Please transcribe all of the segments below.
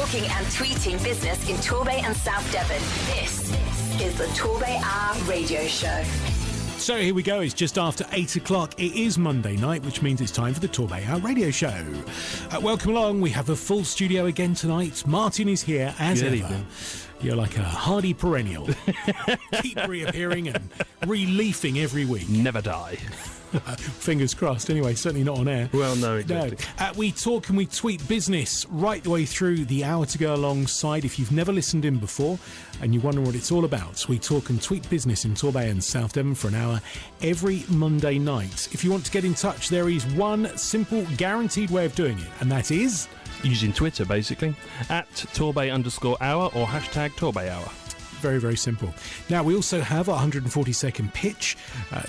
talking and tweeting business in Torbay and South Devon. This is the TorbayHour radio show. So here we go, it's just after 8 o'clock. It is Monday night, which means it's time for the TorbayHour radio show. Welcome along, we have a full studio again tonight. Martin is here as Good ever. evening. You're like a hardy perennial. Keep reappearing and re-leafing every week. Never die. Fingers crossed, anyway, certainly not on air. Well, no, exactly. No. We talk and we tweet business right the way through the hour to go alongside. If you've never listened in before and you wonder what it's all about, we talk and tweet business in Torbay and South Devon for an hour every Monday night. If you want to get in touch, there is one simple, guaranteed way of doing it, and that is Using Twitter, basically, at Torbay_hour or hashtag TorbayHour. very, very simple. Now, we also have our 140-second pitch.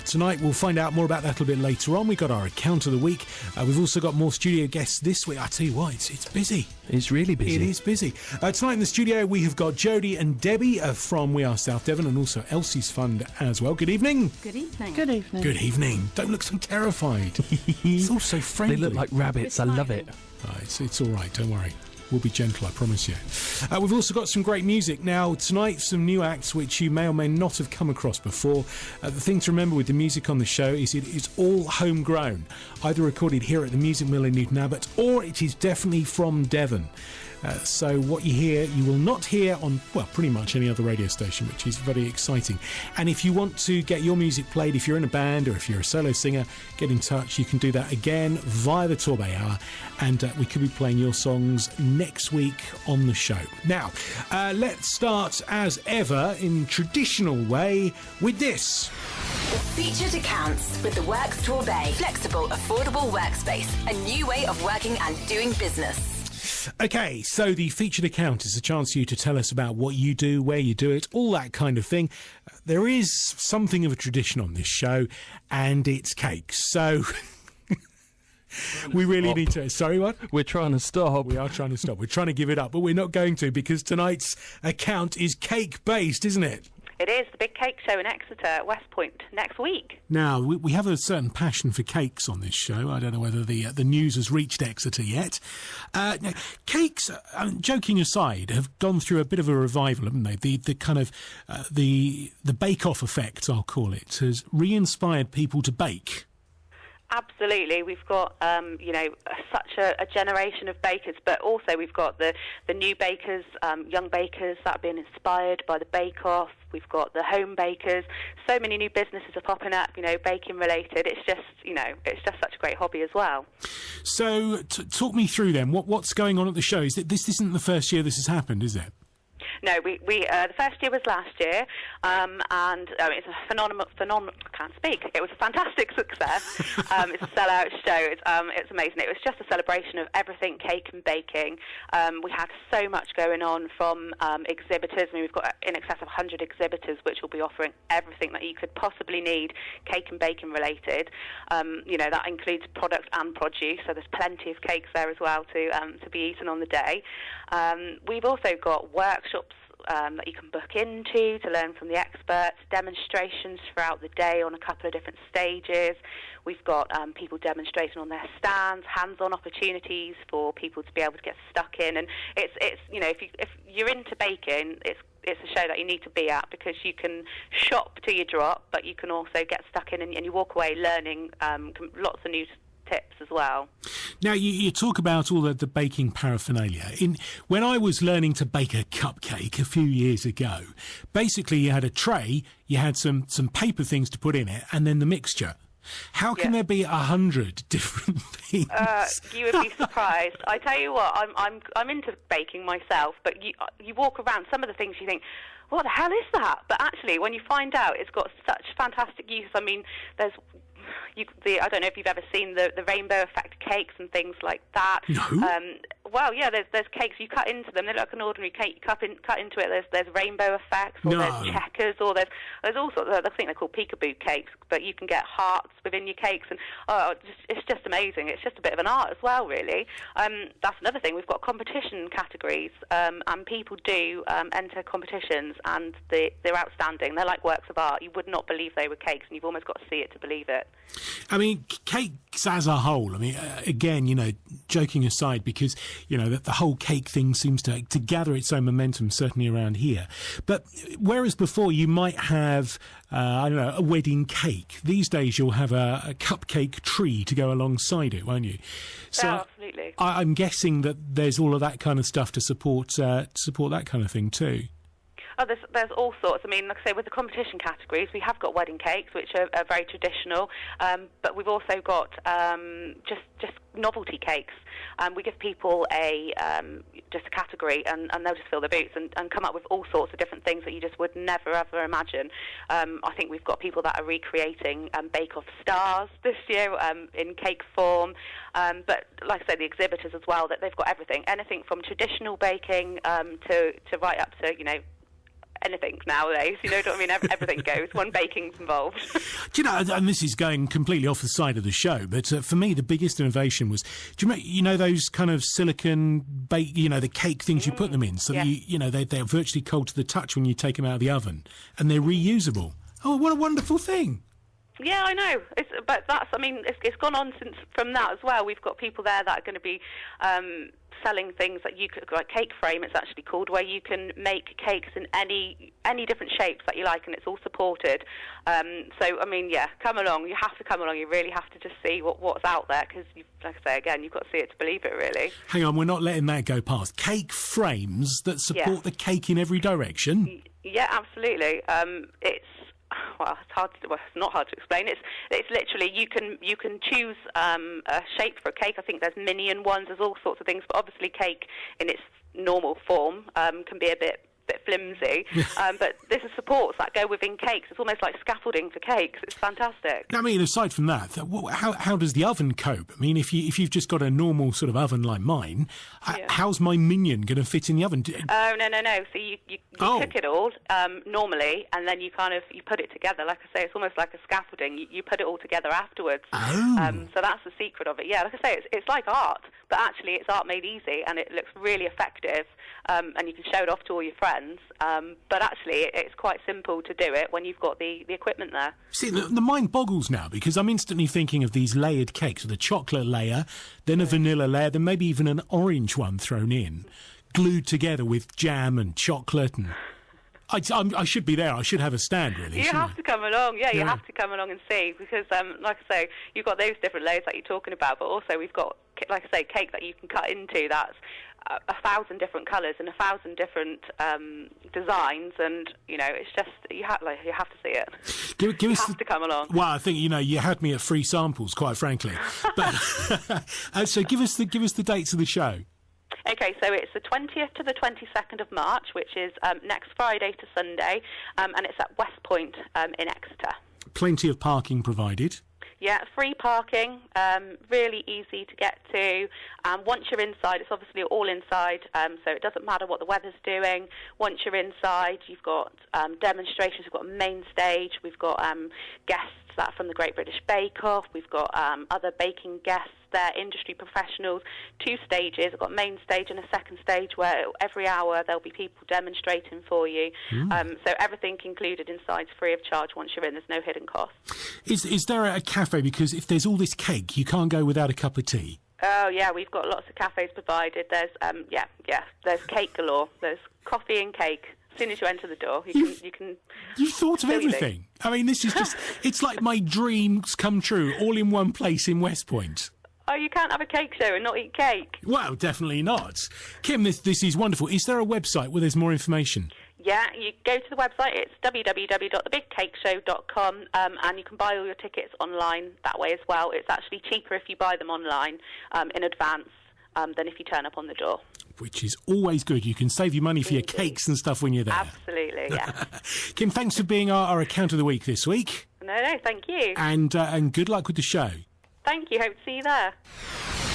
Tonight, we'll find out more about that a little bit later on. We've got our account of the week. We've also got more studio guests this week. I tell you what, it's busy. It's really busy. It is busy. Tonight in the studio, we have got Jodie and Debbie from We Are South Devon, and also Elsie's Fund as well. Good evening. Good evening. Good evening. Good evening. Don't look so terrified. It's all so friendly. They look like rabbits. I love it. It's all right. Don't worry. We'll be gentle, I promise you. We've also got some great music. Now, tonight, some new acts which you may or may not have come across before. The thing to remember with the music on the show is it is all homegrown, either recorded here at the Music Mill in Newton Abbot, or it is definitely from Devon. So what you hear, you will not hear on, well, pretty much any other radio station, which is very exciting. And if you want to get your music played, if you're in a band or if you're a solo singer, get in touch. You can do that again via the TorbayHour, and we could be playing your songs next week on the show. Now, let's start as ever in traditional way with this. The featured accounts with the Works Torbay. Flexible, affordable workspace. A new way of working and doing business. Okay, so the featured account is a chance for you to tell us about what you do, where you do it, all that kind of thing. There is something of a tradition on this show, and it's cakes. So we really need to... Sorry, what? We're trying to stop. We are trying to stop. We're trying to give it up, but we're not going to, because tonight's account is cake-based, isn't it? It is the big cake show in Exeter at West Point next week. Now, we have a certain passion for cakes on this show. I don't know whether the news has reached Exeter yet. Now, cakes, joking aside, have gone through a bit of a revival, haven't they? The kind of the bake-off effect, I'll call it, has re-inspired people to bake. Absolutely. We've got, such a generation of bakers, but also we've got the new bakers, young bakers that have been inspired by the bake-off. We've got the home bakers. So many new businesses are popping up, baking related. It's just, it's just such a great hobby as well. So talk me through then. What's going on at the show? This isn't the first year this has happened, is it? No, we the first year was last year, and it's a phenomenal. I can't speak. It was a fantastic success. It's a sellout show. It's amazing. It was just a celebration of everything cake and baking. We had so much going on from exhibitors. I mean, we've got in excess of 100 exhibitors, which will be offering everything that you could possibly need, cake and baking related. That includes product and produce. So there's plenty of cakes there as well to be eaten on the day. We've also got workshops that you can book into to learn from the experts, demonstrations throughout the day on a couple of different stages. We've got people demonstrating on their stands, hands-on opportunities for people to be able to get stuck in. And it's if you're into baking, it's a show that you need to be at, because you can shop till you drop, but you can also get stuck in and you walk away learning lots of new tips as well. Now, you talk about all the baking paraphernalia. When I was learning to bake a cupcake a few years ago, basically you had a tray, you had some paper things to put in it, and then the mixture. How can there be 100 different things? You would be surprised. I tell you what, I'm into baking myself, but you walk around, some of the things you think, what the hell is that? But actually, when you find out, it's got such fantastic use. I mean, there's I don't know if you've ever seen the rainbow effect cakes and things like that. No. Well, yeah, there's cakes, you cut into them, they look like an ordinary cake, you cut into it, there's rainbow effects, or there's checkers, or there's all sorts of, I think they're called peekaboo cakes, but you can get hearts within your cakes, and it's just amazing. It's just a bit of an art as well, really. That's another thing, we've got competition categories, and people do enter competitions, and they're outstanding. They're like works of art. You would not believe they were cakes, and you've almost got to see it to believe it. I mean, cakes as a whole, I mean, again, joking aside, because, the whole cake thing seems to gather its own momentum, certainly around here. But whereas before you might have, a wedding cake, these days you'll have a cupcake tree to go alongside it, won't you? So Oh, absolutely. I'm guessing that there's all of that kind of stuff to support that kind of thing too. Oh, there's all sorts. I mean, like I say, with the competition categories, we have got wedding cakes, which are very traditional, but we've also got just novelty cakes. We give people just a category, and they'll just fill their boots and come up with all sorts of different things that you just would never, ever imagine. I think we've got people that are recreating Bake-Off stars this year in cake form. But like I say, the exhibitors as well, that they've got everything. Anything from traditional baking to right up to, anything nowadays, you know what I mean? Everything goes when baking's involved. Do you know, and this is going completely off the side of the show, but for me, the biggest innovation was, do you remember, those kind of silicone bake, the cake things you put them in, so that they're virtually cold to the touch when you take them out of the oven, and they're reusable. Oh, what a wonderful thing. Yeah, I know. It's gone on since from that as well. We've got people there that are going to be selling things that you could, like Cake Frame, it's actually called, where you can make cakes in any different shapes that you like, and it's all supported. Come along. You have to come along. You really have to just see what's out there, because, like I say again, you've got to see it to believe it, really. Hang on, we're not letting that go past. Cake frames that support the cake in every direction. Yeah, absolutely. It's not hard to explain. It's literally you can choose a shape for a cake. I think there's minion ones. There's all sorts of things, but obviously cake in its normal form can be a bit flimsy. But there's supports that go within cakes. It's almost like scaffolding for cakes. It's fantastic. I mean, aside from that, how does the oven cope? I mean, if you've just got a normal sort of oven like mine, how's my minion going to fit in the oven? Oh, no. So you cook it all normally, and then you put it together. Like I say, it's almost like a scaffolding. You put it all together afterwards. Oh. So that's the secret of it. Yeah, like I say, it's like art, but actually it's art made easy, and it looks really effective, and you can show it off to all your friends. But actually, it's quite simple to do it when you've got the equipment there. See, the mind boggles now, because I'm instantly thinking of these layered cakes with a chocolate layer, then a vanilla layer, then maybe even an orange one thrown in, glued together with jam and chocolate. And I should be there. I should have a stand, really. You have to come along. Yeah, you have to come along and see, because, like I say, you've got those different layers that you're talking about, but also we've got, like I say, cake that you can cut into that's 1,000 different colours and 1,000 different designs, and it's just you have to see it. You have to come along. Well, I think you had me at free samples, quite frankly. But so give us the dates of the show. Okay, so it's the 20th to the 22nd of March, which is next Friday to Sunday, and it's at West Point in Exeter. Plenty of parking provided. Yeah, free parking, really easy to get to. Once you're inside, it's obviously all inside, so it doesn't matter what the weather's doing. Once you're inside, you've got demonstrations, we've got a main stage, we've got guests that from the Great British Bake Off, we've got other baking guests there, industry professionals, 2 stages. I've got a main stage and a second stage where every hour there'll be people demonstrating for you. So everything included inside is free of charge once you're in. There's no hidden cost. Is there a cafe? Because if there's all this cake, you can't go without a cup of tea. Oh, yeah, we've got lots of cafes provided. There's, there's cake galore. There's coffee and cake. As soon as you enter the door, you can. You've thought of everything. I mean, this is just—it's like my dreams come true, all in one place in West Point. Oh, you can't have a cake show and not eat cake. Well, definitely not. Kim, this is wonderful. Is there a website where there's more information? Yeah, you go to the website. It's www.thebigcakeshow.com, and you can buy all your tickets online that way as well. It's actually cheaper if you buy them online in advance than if you turn up on the door. Which is always good. You can save your money for your cakes and stuff when you're there. Absolutely, yeah. Kim, thanks for being our account of the week this week. No, thank you. And good luck with the show. Thank you. Hope to see you there.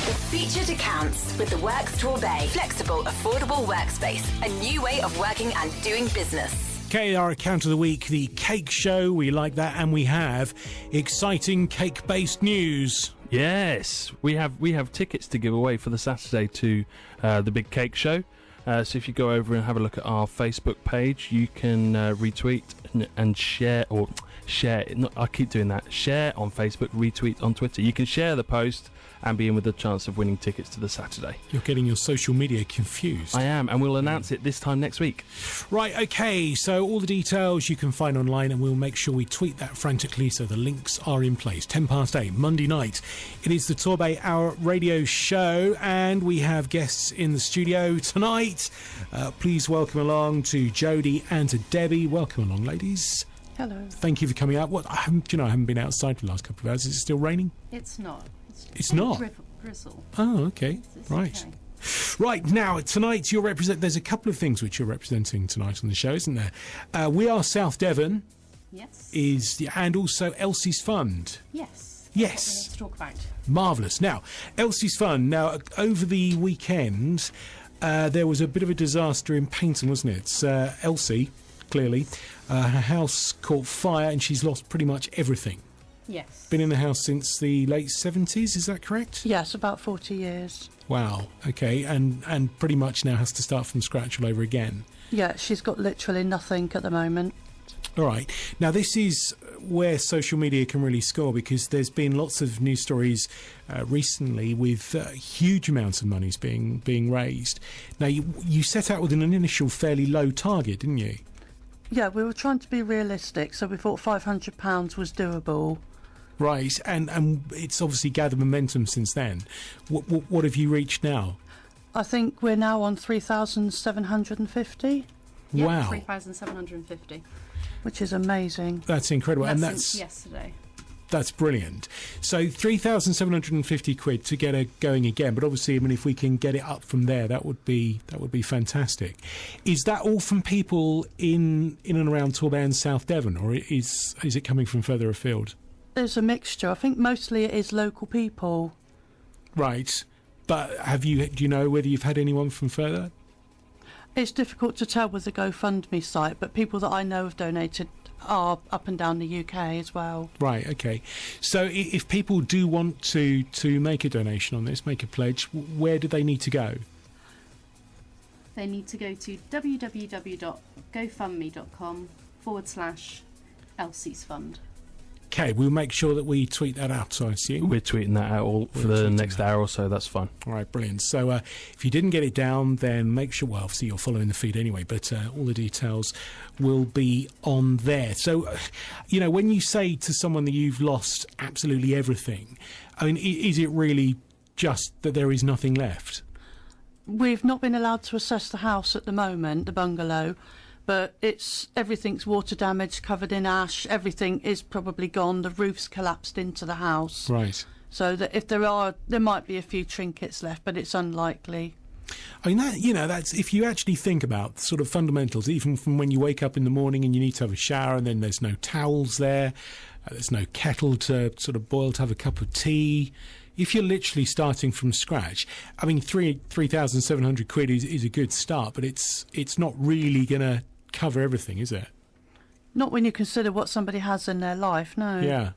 The featured accounts with the Works Torbay. Flexible, affordable workspace. A new way of working and doing business. Okay, our account of the week, the cake show. We like that, and we have exciting cake-based news. Yes, we have tickets to give away for the Saturday to the Big Cake Show. So if you go over and have a look at our Facebook page, you can retweet and share, or share. I keep doing that. Share on Facebook, retweet on Twitter. You can share the post and be in with a chance of winning tickets to the Saturday. You're getting your social media confused. I am, and we'll announce it this time next week. Right, okay, so all the details you can find online, and we'll make sure we tweet that frantically so the links are in place. 8:10, Monday night. It is the Torbay Hour radio show, and we have guests in the studio tonight. Please welcome along to Jodie and to Debbie. Welcome along, ladies. Hello. Thank you for coming out. I haven't been outside for the last couple of hours. Is it still raining? It's not. It's not? Drizzle. Oh, okay. It's Right. okay. Right, now, tonight, there's a couple of things which you're representing tonight on the show, isn't there? We Are South Devon Yes. and also Elsie's Fund. Yes. Yes. That's what we need to talk about. Marvellous. Now, Elsie's Fund. Now, over the weekend, there was a bit of a disaster in Paynton, wasn't it? Elsie, clearly, her house caught fire and she's lost pretty much everything. Yes. Been in the house since the late 70s, is that correct? Yes, about 40 years. Wow, okay, and pretty much now has to start from scratch all over again. Yeah, she's got literally nothing at the moment. All right. Now, this is where social media can really score, because there's been lots of news stories recently with huge amounts of monies being raised. Now, you set out with an initial fairly low target, didn't you? Yeah, we were trying to be realistic, so we thought £500 was doable. Right, and it's obviously gathered momentum since then. What have you reached now? I think we're now on 3,750. Yeah, Wow. 3,750. Which is amazing. That's incredible. And That's that's since yesterday. That's brilliant. So 3,750 quid to get her going again. But obviously, I mean, if we can get it up from there, that would be fantastic. Is that all from people in and around Torbay and South Devon, or is it coming from further afield? There's a mixture. I think mostly it is local people. Right. But do you know whether you've had anyone from further? It's difficult to tell with the GoFundMe site, but people that I know have donated are up and down the UK as well. Right, okay. So if people do want to make a donation on this, make a pledge, where do they need to go? They need to go to www.gofundme.com/Elsie's Fund. Okay, we'll make sure that we tweet that out, I assume. We're tweeting that out all for the next hour or so. That's fine. All right, brilliant. So if you didn't get it down, then make sure, well, obviously you're following the feed anyway, but all the details will be on there. So, when you say to someone that you've lost absolutely everything, I mean, is it really just that there is nothing left? We've not been allowed to assess the house at the moment, the bungalow, but everything's water damaged, covered in ash. Everything is probably gone. The roof's collapsed into the house. Right. So that if there might be a few trinkets left, but it's unlikely. I mean, that's if you actually think about sort of fundamentals, even from when you wake up in the morning and you need to have a shower, and then there's no towels there, there's no kettle to sort of boil to have a cup of tea. If you're literally starting from scratch, I mean, 3,700 quid is a good start, but it's not really going to cover everything, is it? Not when you consider what somebody has in their life, no. Yeah.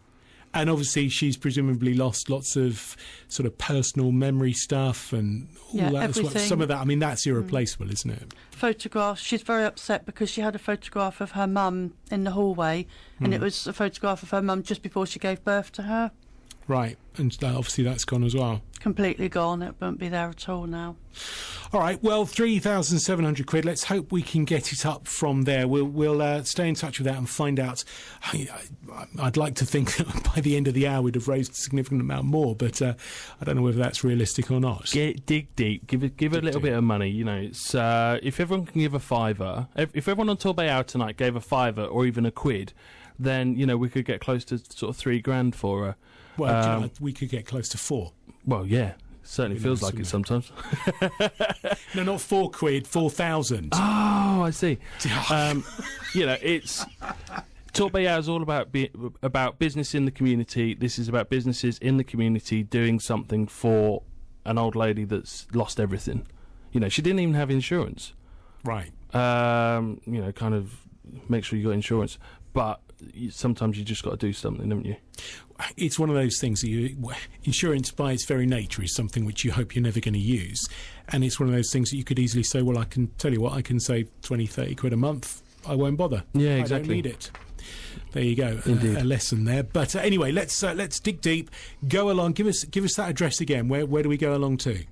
And obviously she's presumably lost lots of sort of personal memory stuff and all that as well. Everything. Some of that, I mean, that's irreplaceable, isn't it? Photographs. She's very upset because she had a photograph of her mum in the hallway, and it was a photograph of her mum just before she gave birth to her. Right, and obviously that's gone as well. Completely gone. It won't be there at all now. All right, well, 3,700 quid. Let's hope we can get it up from there. We'll stay in touch with that and find out. I'd like to think that by the end of the hour we'd have raised a significant amount more, but I don't know whether that's realistic or not. Dig deep. Give a little bit of money. It's if everyone can give a fiver, if everyone on Torbay Hour tonight gave a fiver or even a quid, then we could get close to sort of $3,000 for her. Well, we could get close to 4. Well, yeah. Certainly feels like it sometimes. No, not 4 quid, 4,000. Oh, I see. It's Torbay Hour is all about business in the community. This is about businesses in the community doing something for an old lady that's lost everything. She didn't even have insurance. Right. Kind of make sure you got insurance, but sometimes you just got to do something, haven't you? It's one of those things that insurance by its very nature is something which you hope you're never going to use, and it's one of those things that you could easily say, well, I can tell you what, I can save 20, 30 quid a month I won't bother. Yeah, I exactly. don't need it. There you go, Indeed. a lesson there. But anyway, let's dig deep. Go along. Give us that address again. Where do we go along to?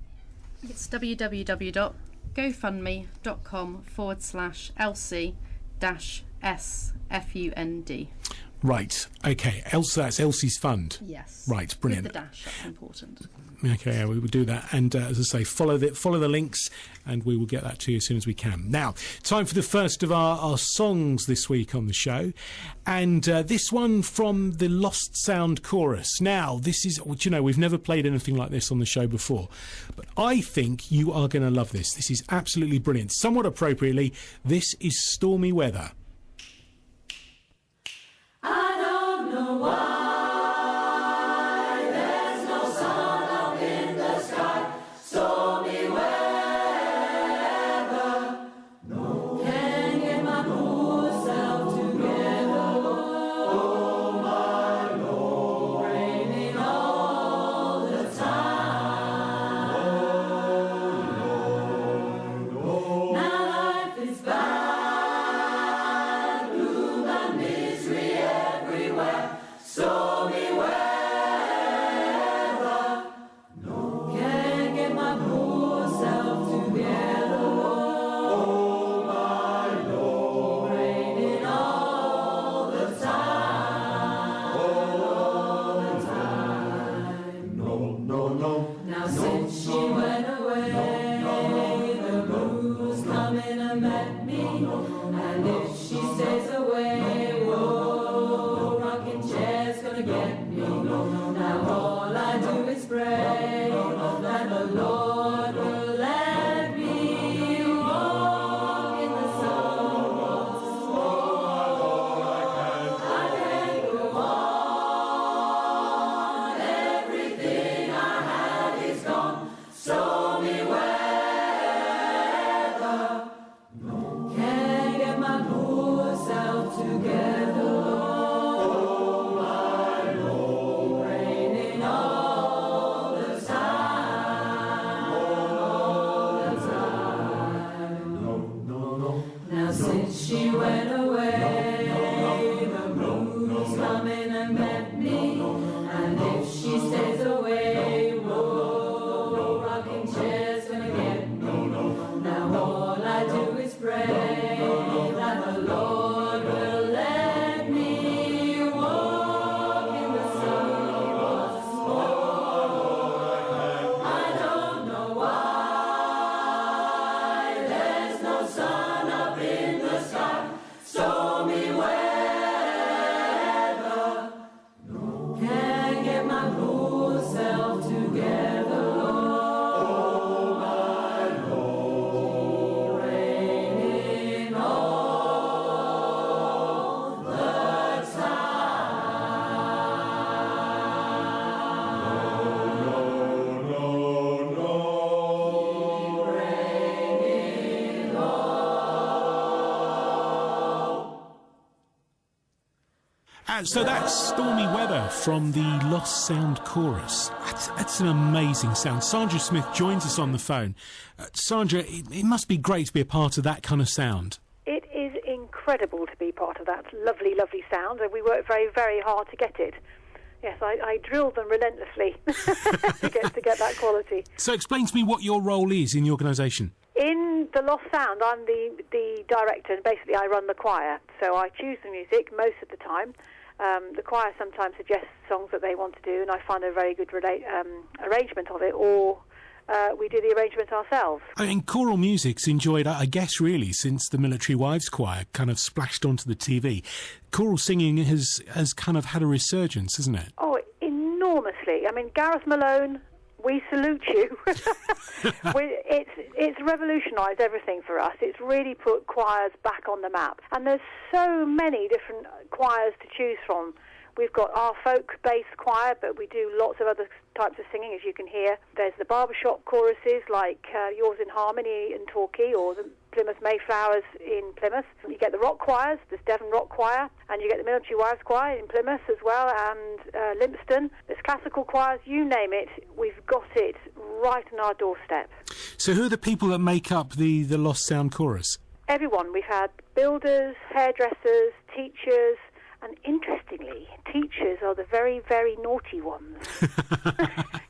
It's www.gofundme.com/Elsie-SFUND. Right. Okay. Elsa, that's Elsie's Fund. Yes. Right. Brilliant. With the dash, that's important. Okay, yeah, we will do that. And as I say, follow the links, and we will get that to you as soon as we can. Now, time for the first of our songs this week on the show. And this one from the Lost Sound Chorus. Now, this is, we've never played anything like this on the show before. But I think you are going to love this. This is absolutely brilliant. Somewhat appropriately, this is Stormy Weather. I don't know why. So that's Stormy Weather from the Lost Sound Chorus. That's an amazing sound. Sandra Smith joins us on the phone. Sandra, it must be great to be a part of that kind of sound. It is incredible to be part of that lovely, lovely sound, and we worked very, very hard to get it. Yes, I drilled them relentlessly to get that quality. So explain to me what your role is in the organisation. In the Lost Sound, I'm the director, and basically I run the choir. So I choose the music most of the time. The choir sometimes suggests songs that they want to do, and I find a very good arrangement of it, or we do the arrangement ourselves. I mean, choral music's enjoyed, I guess, really, since the Military Wives Choir kind of splashed onto the TV. Choral singing has kind of had a resurgence, hasn't it? Oh, enormously. I mean, Gareth Malone, we salute you. It's revolutionised everything for us. It's really put choirs back on the map. And there's so many different choirs to choose from. We've got our folk-based choir, but we do lots of other types of singing, as you can hear. There's the barbershop choruses, like Yours in Harmony in Torquay, or the Plymouth Mayflowers in Plymouth. You get the rock choirs, there's Devon Rock Choir, and you get the Military Wives Choir in Plymouth as well, and Lympston. There's classical choirs, you name it, we've got it right on our doorstep. So who are the people that make up the Lost Sound Chorus? everyone. We've had builders, hairdressers, teachers, and interestingly, teachers are the very, very naughty ones.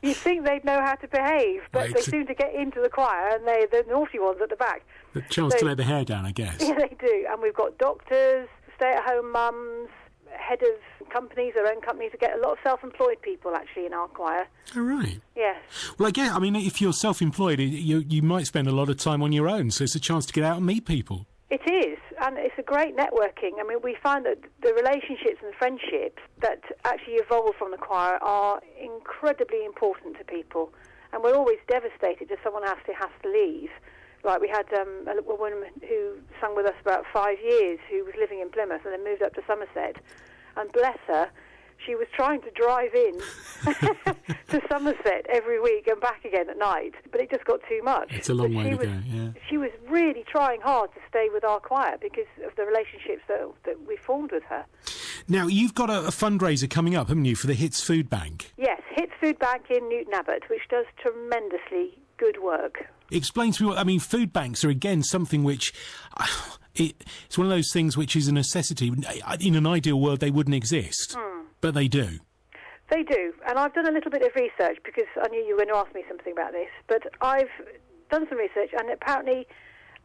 You'd think they'd know how to behave, but they seem to get into the choir, and they're the naughty ones at the back. The chance to let the hair down, I guess. Yeah, they do. And we've got doctors, stay-at-home mums, head of companies, their own companies. We get a lot of self-employed people, actually, in our choir. Oh, right. Yes. Well, again, I mean, if you're self-employed, you might spend a lot of time on your own, so it's a chance to get out and meet people. It is, and it's a great networking. I mean, we find that the relationships and friendships that actually evolve from the choir are incredibly important to people, and we're always devastated if someone has to leave. Like we had a woman who sung with us about 5 years who was living in Plymouth and then moved up to Somerset, and bless her, she was trying to drive in to Somerset every week and back again at night, but it just got too much. It's a long way to go, yeah. She was really trying hard to stay with our choir because of the relationships that we formed with her. Now, you've got a fundraiser coming up, haven't you, for the Hits Food Bank? Yes, Hits Food Bank in Newton Abbot, which does tremendously good work. Explain to me what, I mean, food banks are, again, something which... it's one of those things which is a necessity. In an ideal world, they wouldn't exist, but they do. They do, and I've done a little bit of research because I knew you were going to ask me something about this, but I've done some research, and apparently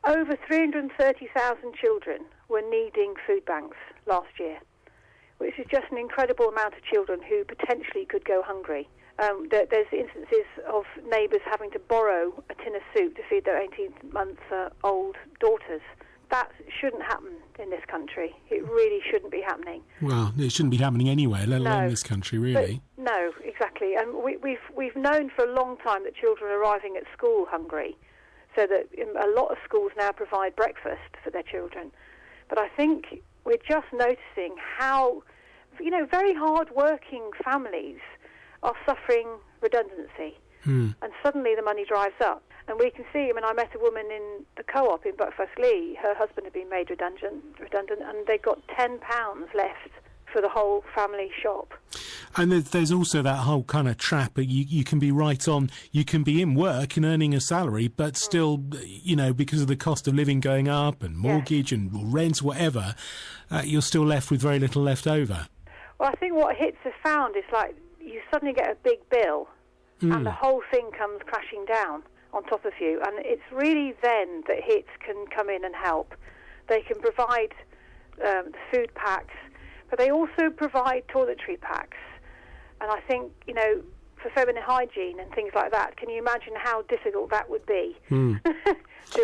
over 330,000 children were needing food banks last year, which is just an incredible amount of children who potentially could go hungry. There's instances of neighbours having to borrow a tin of soup to feed their 18-month-old daughters. That shouldn't happen in this country. It really shouldn't be happening. Well, it shouldn't be happening anywhere, let alone this country, really. But, no, exactly. And we've known for a long time that children are arriving at school hungry, so that a lot of schools now provide breakfast for their children. But I think we're just noticing how, very hard-working families are suffering redundancy. And suddenly the money dries up. And we can see, I met a woman in the co-op in Buckfast-Lee. Her husband had been made redundant, and they got £10 left for the whole family shop. And there's also that whole kind of trap. You can be right on, you can be in work and earning a salary, but still, because of the cost of living going up and mortgage and rent, whatever, you're still left with very little left over. Well, I think what HITS have found is like you suddenly get a big bill and the whole thing comes crashing down on top of you, and it's really then that HITS can come in and help. They can provide the food packs, but they also provide toiletry packs. And I think, for feminine hygiene and things like that, can you imagine how difficult that would be to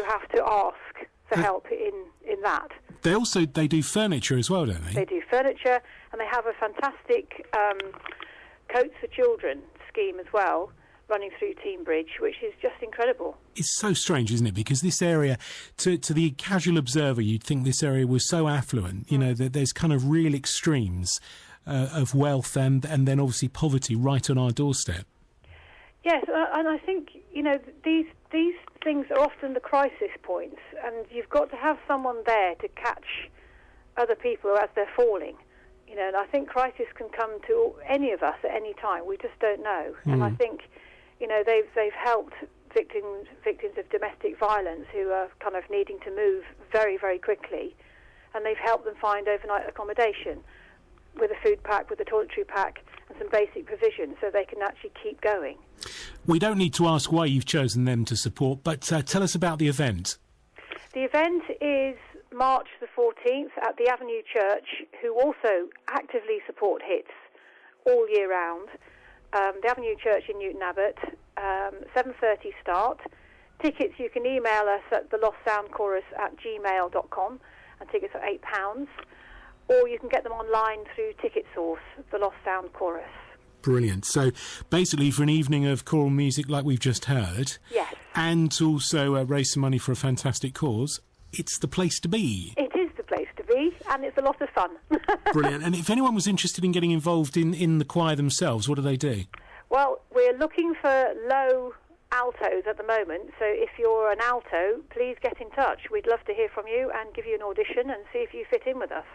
have to ask for help in that? They do furniture as well, don't they? They do furniture, and they have a fantastic Coats for Children scheme as well, running through Teambridge, which is just incredible. It's so strange, isn't it? Because this area, to the casual observer, you'd think this area was so affluent, that there's kind of real extremes of wealth and then obviously poverty right on our doorstep. Yes, and I think, these things are often the crisis points, and you've got to have someone there to catch other people as they're falling. And I think crisis can come to any of us at any time. We just don't know. And I think, they've helped victims of domestic violence who are kind of needing to move very, very quickly, and they've helped them find overnight accommodation with a food pack, with a toiletry pack, and some basic provisions so they can actually keep going. We don't need to ask why you've chosen them to support, but tell us about the event. The event is March the 14th at the Avenue Church, who also actively support HITS all year round. The Avenue Church in Newton Abbot, 7:30 start. Tickets you can email us at thelostsoundchorus@gmail.com, and tickets are £8. Or you can get them online through Ticket Source, The Lost Sound Chorus. Brilliant. So basically for an evening of choral music like we've just heard, yes, and to also raise some money for a fantastic cause, it's the place to be. It is the place to be, and it's a lot of fun. Brilliant. And if anyone was interested in getting involved in the choir themselves, what do they do? Well, we're looking for low altos at the moment, so if you're an alto, please get in touch. We'd love to hear from you and give you an audition and see if you fit in with us.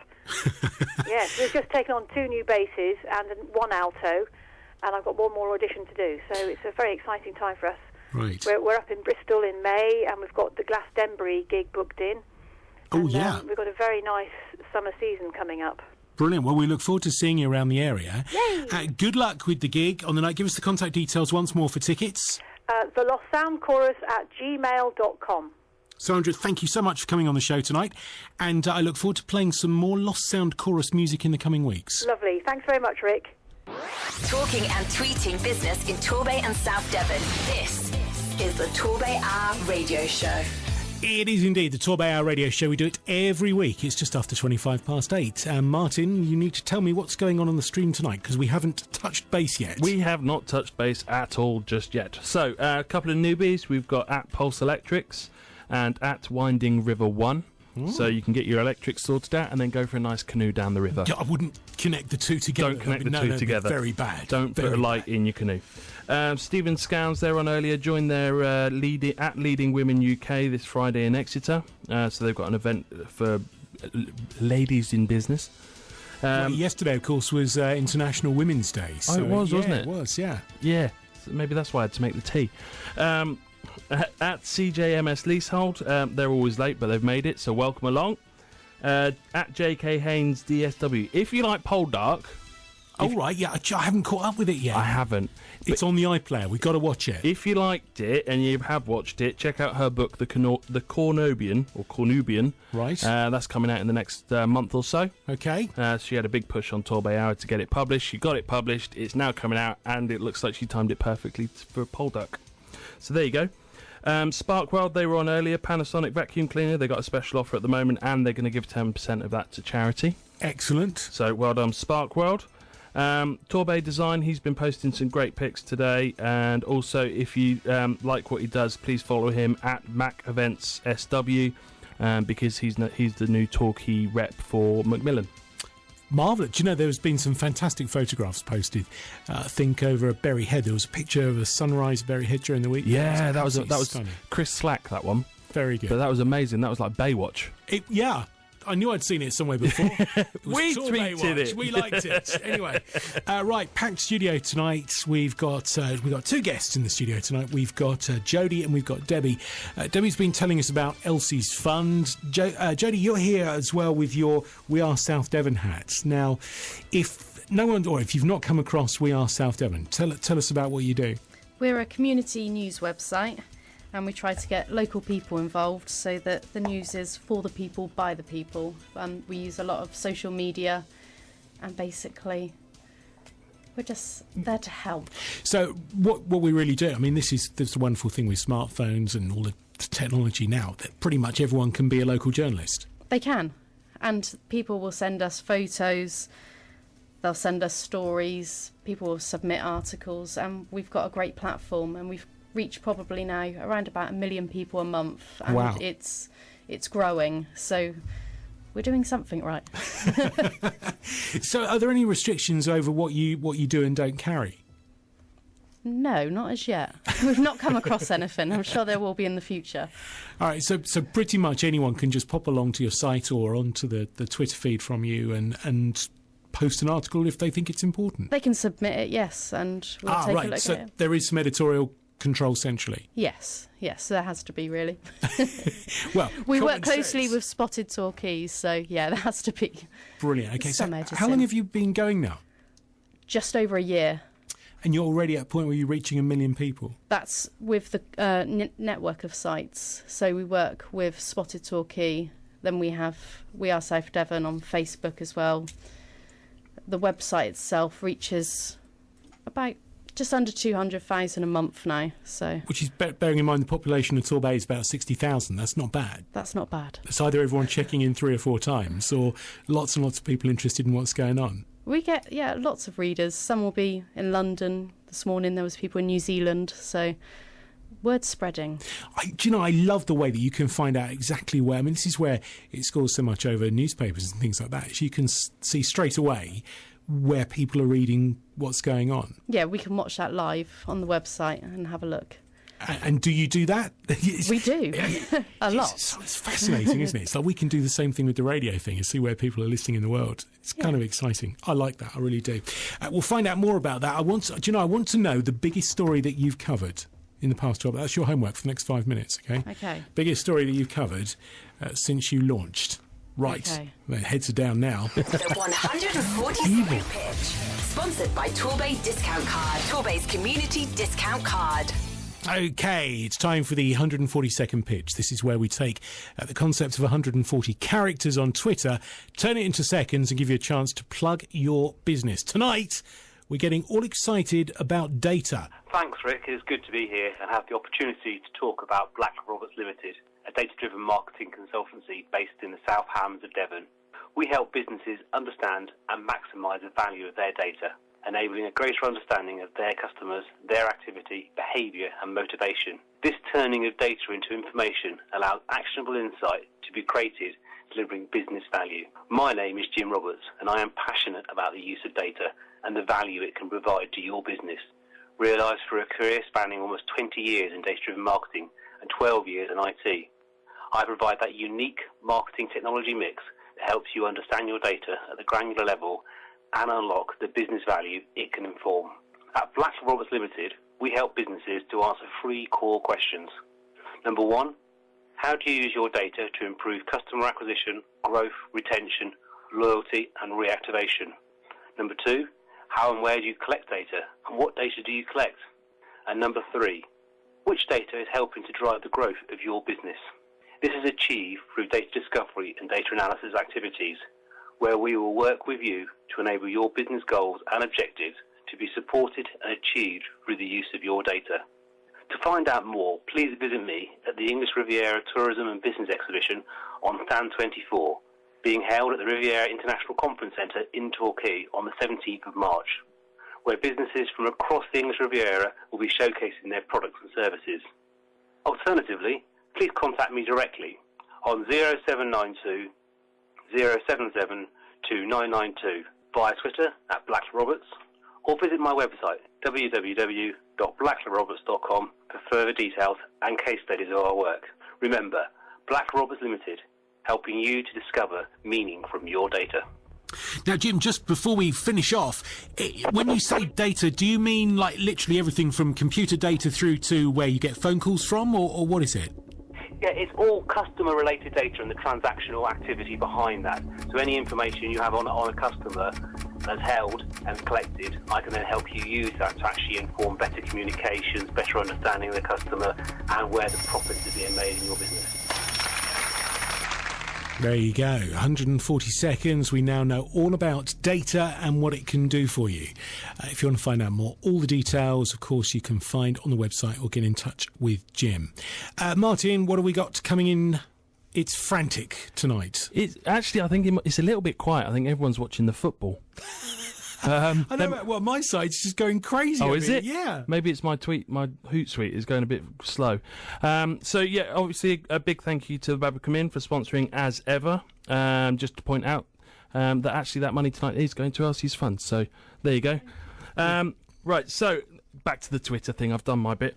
Yes, we've just taken on 2 new basses and 1 alto, and I've got one more audition to do, so it's a very exciting time for us. Right. We're up in Bristol in May, and we've got the Glastonbury gig booked in, Oh, And, yeah. we've got a very nice summer season coming up. Brilliant. Well, we look forward to seeing you around the area. Yay! Good luck with the gig on the night. Give us the contact details once more for tickets. The Lost Sound Chorus at gmail.com. Sandra, thank you so much for coming on the show tonight, and I look forward to playing some more Lost Sound Chorus music in the coming weeks. Lovely. Thanks very much, Rick. Talking and tweeting business in Torbay and South Devon. This is the TorbayHour Radio Show. It is indeed the TorbayHour Radio Show. We do it every week. It's just after 8:25. Martin, you need to tell me what's going on the stream tonight, because we haven't touched base yet. We have not touched base at all just yet. So, a couple of newbies. We've got at Pulse Electrics and at Winding River 1. So you can get your electrics sorted out and then go for a nice canoe down the river. Yeah, I wouldn't connect the two together. Don't connect the two together. Very bad. Don't put a light in your canoe. Stephen Scowns, they were on earlier, joined their Leading Women UK this Friday in Exeter. So they've got an event for ladies in business. Yesterday, of course, was International Women's Day. So, it was, wasn't it? It was, yeah. Yeah, so maybe that's why I had to make the tea. At CJMS Leasehold, they're always late, but they've made it, so welcome along. At JK Haynes DSW, if you like Pole Dark... Right, yeah, I haven't caught up with it yet. I haven't. It's on the iPlayer, we've got to watch it. If you liked it, and you have watched it, check out her book, The Cornubian, or Cornubian. Right. That's coming out in the next month or so. Okay. She had a big push on TorbayHour to get it published. She got it published, it's now coming out, and it looks like she timed it perfectly for Pole Dark. So there you go. Sparkworld, they were on earlier, Panasonic vacuum cleaner. They got a special offer at the moment, and they're going to give 10% of that to charity. Excellent. So well done, Sparkworld. Torbay Design, he's been posting some great pics today, and also if you like what he does, please follow him at Mac Events SW, because he's the new Torquay rep for Macmillan. Marvellous. Do you know, there's been some fantastic photographs posted. I think over at Berry Head, there was a picture of a sunrise at Berry Head during the week. Yeah, that was stunning. Chris Slack, that one. Very good. But that was amazing. That was like Baywatch. Yeah. I knew I'd seen it somewhere before. We tweeted it. We liked it. Anyway, right, packed studio tonight. We've got two guests in the studio tonight. We've got Jodie and we've got Debbie. Debbie's been telling us about Elsie's Fund. Jodie, you're here as well with your We Are South Devon hats. Now, if you've not come across We Are South Devon, tell us about what you do. We're a community news website, and we try to get local people involved so that the news is for the people, by the people. We use a lot of social media, and basically we're just there to help. So what we really do, I mean, this is the wonderful thing with smartphones and all the technology now, that pretty much everyone can be a local journalist. They can, and people will send us photos, they'll send us stories, people will submit articles, and we've got a great platform, and we've reach probably now around about 1 million people a month, and wow. It's growing, so we're doing something right. So are there any restrictions over what you do and don't carry? No, not as yet. We've not come across anything. I'm sure there will be in the future. All right, so pretty much anyone can just pop along to your site or onto the Twitter feed from you and post an article if they think it's important. They can submit it, yes, and we'll take a look so at it. There is some editorial control centrally. Yes, there has to be, really. Well, we work closely with Spotted Torquay, so yeah, there has to be. Brilliant. Okay, so editing. How long have you been going now? Just over a year. And you're already at a point where you're reaching 1 million people? That's with the network of sites. So we work with Spotted Torquay, then we have We Are South Devon on Facebook as well. The website itself reaches about just under 200,000 a month now. So, which is bearing in mind the population of Torbay is about 60,000. That's not bad. That's not bad. It's either everyone checking in 3 or 4 times, or lots and lots of people interested in what's going on. We get lots of readers. Some will be in London. This morning there was people in New Zealand. So word's spreading. I love the way that you can find out exactly where. I mean, this is where it scores so much over newspapers and things like that. So you can see straight away where people are reading what's going on. Yeah, we can watch that live on the website and have a look. And do you do that? We do. A lot. It's fascinating, isn't it? It's like we can do the same thing with the radio thing and see where people are listening in the world. It's kind of exciting. I like that. I really do. We'll find out more about that. I want to know the biggest story that you've covered in the past 12 hours. That's your homework for the next 5 minutes, okay? Okay. Biggest story that you've covered since you launched. Right. Okay. Their heads are down now. The 140-second pitch. Sponsored by Torbay Discount Card. Torbay's community discount card. Okay, it's time for the 140-second pitch. This is where we take the concept of 140 characters on Twitter, turn it into seconds and give you a chance to plug your business. Tonight, we're getting all excited about data. Thanks, Rick. It's good to be here and have the opportunity to talk about Black Roberts Limited, a data-driven marketing consultancy based in the South Hams of Devon. We help businesses understand and maximise the value of their data, enabling a greater understanding of their customers, their activity, behaviour and motivation. This turning of data into information allows actionable insight to be created, delivering business value. My name is Jim Roberts and I am passionate about the use of data and the value it can provide to your business. Realised through a career spanning almost 20 years in data-driven marketing and 12 years in IT. I provide that unique marketing technology mix that helps you understand your data at the granular level and unlock the business value it can inform. At Black Roberts Limited, we help businesses to answer 3 core questions. Number 1, how do you use your data to improve customer acquisition, growth, retention, loyalty and reactivation? Number 2, how and where do you collect data and what data do you collect? And number 3, which data is helping to drive the growth of your business? This is achieved through data discovery and data analysis activities, where we will work with you to enable your business goals and objectives to be supported and achieved through the use of your data. To find out more, please visit me at the English Riviera Tourism and Business Exhibition on Stand 24, being held at the Riviera International Conference Centre in Torquay on the 17th of March, where businesses from across the English Riviera will be showcasing their products and services. Alternatively, please contact me directly on 0792 077 2992 via Twitter at Black Roberts, or visit my website www.blacklaroberts.com for further details and case studies of our work. Remember, Black Roberts Limited, helping you to discover meaning from your data. Now, Jim, just before we finish off, when you say data, do you mean like literally everything from computer data through to where you get phone calls from, or what is it? Yeah, it's all customer-related data and the transactional activity behind that. So any information you have on a customer that's held and collected, I can then help you use that to actually inform better communications, better understanding of the customer, and where the profits are being made in your business. There you go, 140 seconds. We now know all about data and what it can do for you. If you want to find out more, all the details, of course, you can find on the website or get in touch with Jim. Martin, what have we got coming in? It's frantic tonight. It's actually, I think it's a little bit quiet. I think everyone's watching the football. I know. Well, my side's just going crazy. Oh, is it? Yeah. Maybe it's my Hootsuite is going a bit slow. So yeah, obviously a big thank you to Babacom Inn for sponsoring as ever. Just to point out that actually that money tonight is going to Elsie's fund. So there you go. Right. So back to the Twitter thing. I've done my bit.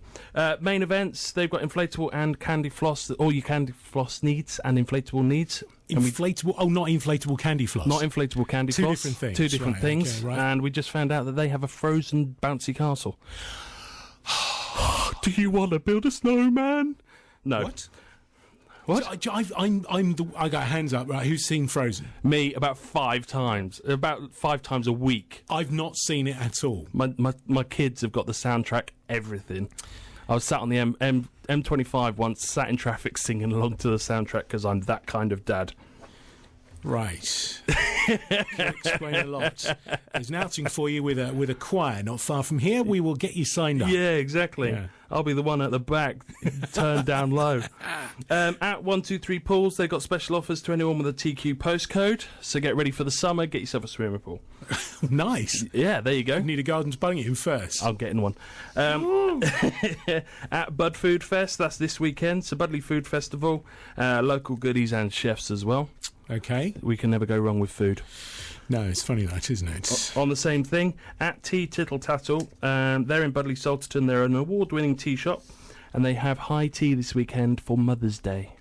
Main events. They've got inflatable and candy floss. All your candy floss needs and inflatable needs. Inflatable? Oh, not inflatable candy floss. Not inflatable candy floss. Two different things. Two different things. Okay, right. And we just found out that they have a frozen bouncy castle. Do you want to build a snowman? No. What? I got hands up, right? Who's seen Frozen? Me, about 5 times. About 5 times a week. I've not seen it at all. My kids have got the soundtrack, everything. I was sat on the M25 once, sat in traffic singing along to the soundtrack because I'm that kind of dad. Right. Can explain a lot. There's an outing for you with a choir not far from here. We will get you signed up. Yeah, exactly. Yeah. I'll be the one at the back, turned down low. At 123 Pools, they've got special offers to anyone with a TQ postcode. So get ready for the summer. Get yourself a swimming pool. Nice. Yeah, there you go. You need a garden spelling in first. I'm getting one. At Bud Food Fest, that's this weekend. So Budley Food Festival, local goodies and chefs as well. Okay. We can never go wrong with food. No, it's funny that, isn't it? On the same thing, at Tea Tittle Tattle, they're in Budley Salterton. They're an award-winning tea shop, and they have high tea this weekend for Mother's Day.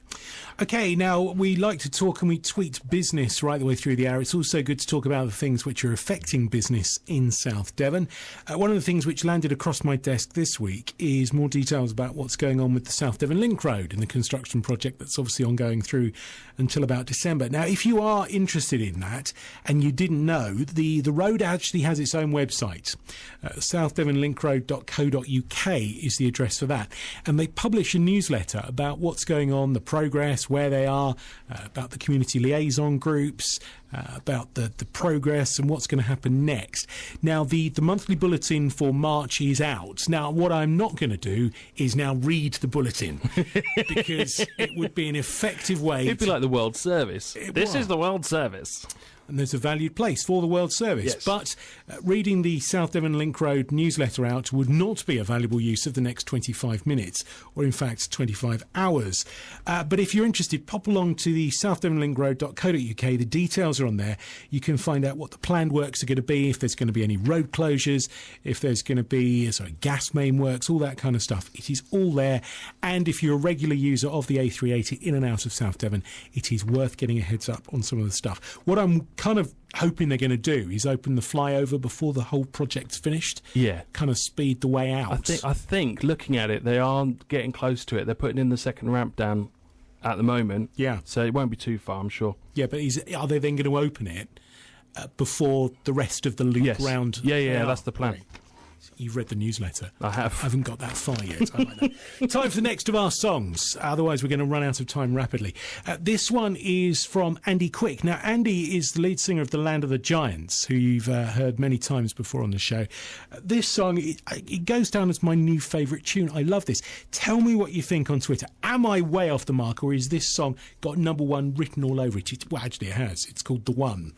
Okay, now we like to talk and we tweet business right the way through the hour. It's also good to talk about the things which are affecting business in South Devon. One of the things which landed across my desk this week is more details about what's going on with the South Devon Link Road and the construction project that's obviously ongoing through until about December. Now, if you are interested in that and you didn't know, the road actually has its own website. southdevonlinkroad.co.uk is the address for that. And they publish a newsletter about what's going on, the progress, where they are, about the community liaison groups, about the progress and what's going to happen next. Now, the monthly bulletin for March is out. Now, what I'm not going to do is now read the bulletin because it would be an effective way. It'd be like the World Service. This is the World Service. And there's a valued place for the World Service. Yes. But reading the South Devon Link Road newsletter out would not be a valuable use of the next 25 minutes, or in fact 25 hours. But if you're interested, pop along to the southdevonlinkroad.co.uk. The details are on there. You can find out what the planned works are going to be, if there's going to be any road closures, if there's going to be gas main works, all that kind of stuff. It is all there. And if you're a regular user of the A380 in and out of South Devon, it is worth getting a heads up on some of the stuff. What I'm kind of hoping they're going to do is open the flyover before the whole project's finished. Yeah. Kind of speed the way out. I think looking at it, they are getting close to it. They're putting in the second ramp down at the moment. Yeah. So it won't be too far, I'm sure. Yeah, but are they then going to open it before the rest of the loop round? Yeah, that's the plan. Right. You've read the newsletter. I have. I haven't got that far yet. I like that. Time for the next of our songs. Otherwise, we're going to run out of time rapidly. This one is from Andy Quick. Now, Andy is the lead singer of The Land of the Giants, who you've heard many times before on the show. This song, it goes down as my new favourite tune. I love this. Tell me what you think on Twitter. Am I way off the mark, or is this song got number one written all over it? Well, actually, it has. It's called The One.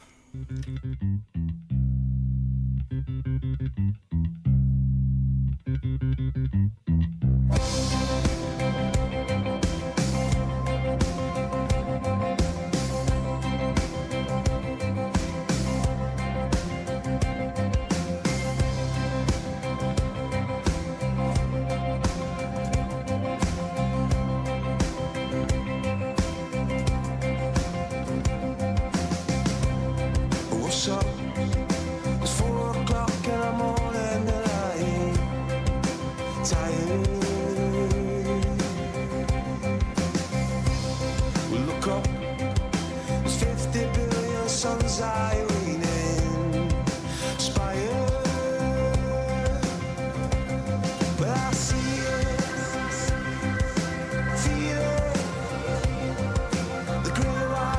What's up? It's 4 o'clock in the morning and I ain't tired. We look up, there's 50 billion suns Irene inspired. But I see it, feel it, the green light.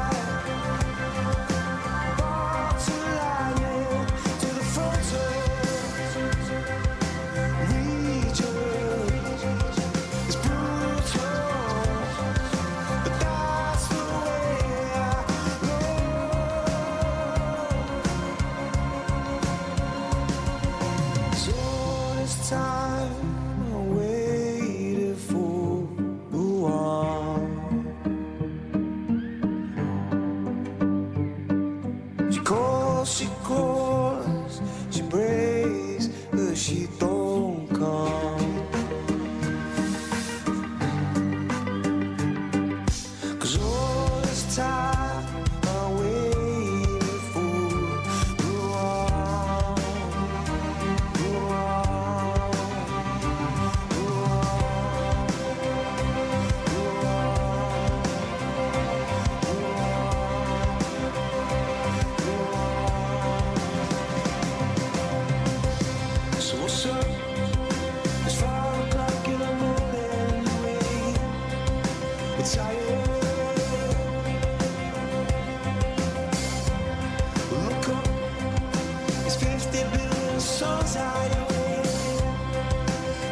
Time I waited for the one. She calls, she prays, but she don't come. 'Cause all this time I waited for the one. So what's up? It's 5 o'clock in the morning. We're tired. Look up. It's 50 billion suns higher.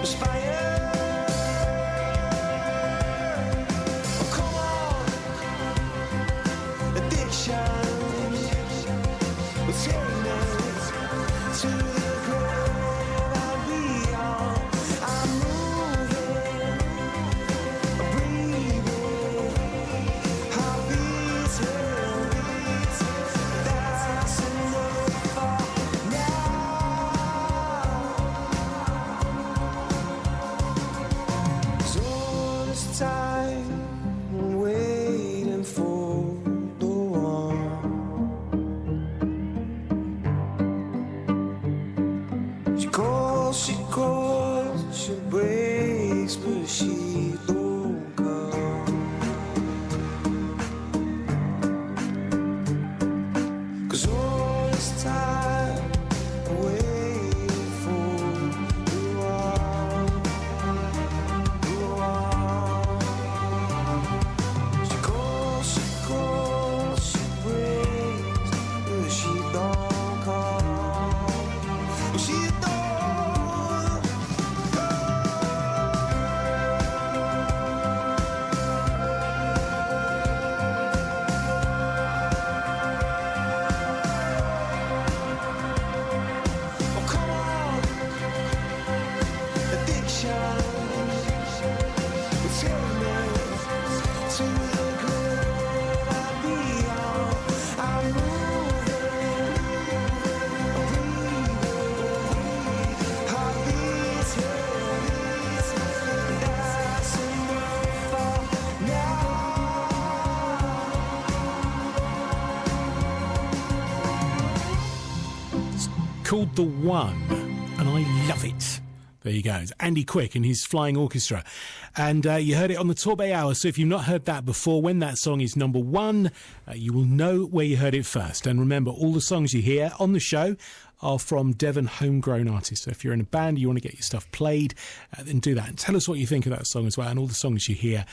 Inspired. Oh, come on. Addiction. We're taking it to the grave and beyond. I'm moving, breathing, heart beating. That's enough for now. So this time, wait. called The One, and I love it. There you go. It's Andy Quick and his Flying Orchestra. And you heard it on the Torbay Hour. So if you've not heard that before, when that song is number one, you will know where you heard it first. And remember, all the songs you hear on the show are from Devon homegrown artists. So if you're in a band, you want to get your stuff played, then do that. And tell us what you think of that song as well, and all the songs you hear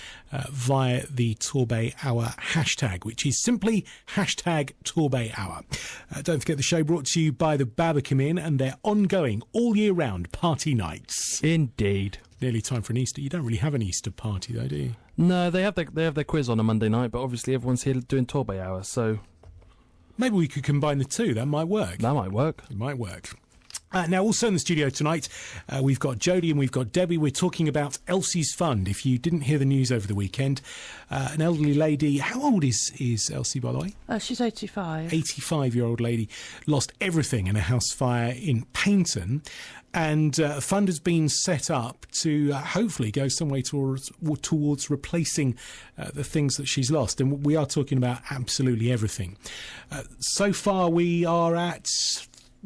via the Torbay Hour hashtag, which is simply hashtag Torbay Hour. Don't forget the show brought to you by the Babacom Inn and their ongoing all year round party nights. Indeed. Nearly time for an Easter. You don't really have an Easter party though, do you? No, they have their quiz on a Monday night, but obviously everyone's here doing Torbay Hour, so maybe we could combine the two. That might work. That might work. It might work. Now, also in the studio tonight, we've got Jodie and we've got Debbie. We're talking about Elsie's Fund. If you didn't hear the news over the weekend, an elderly lady, how old is Elsie, by the way? She's 85. 85-year-old lady, lost everything in a house fire in Paynton. And a fund has been set up to hopefully go some way towards replacing the things that she's lost. And we are talking about absolutely everything. So far, we are at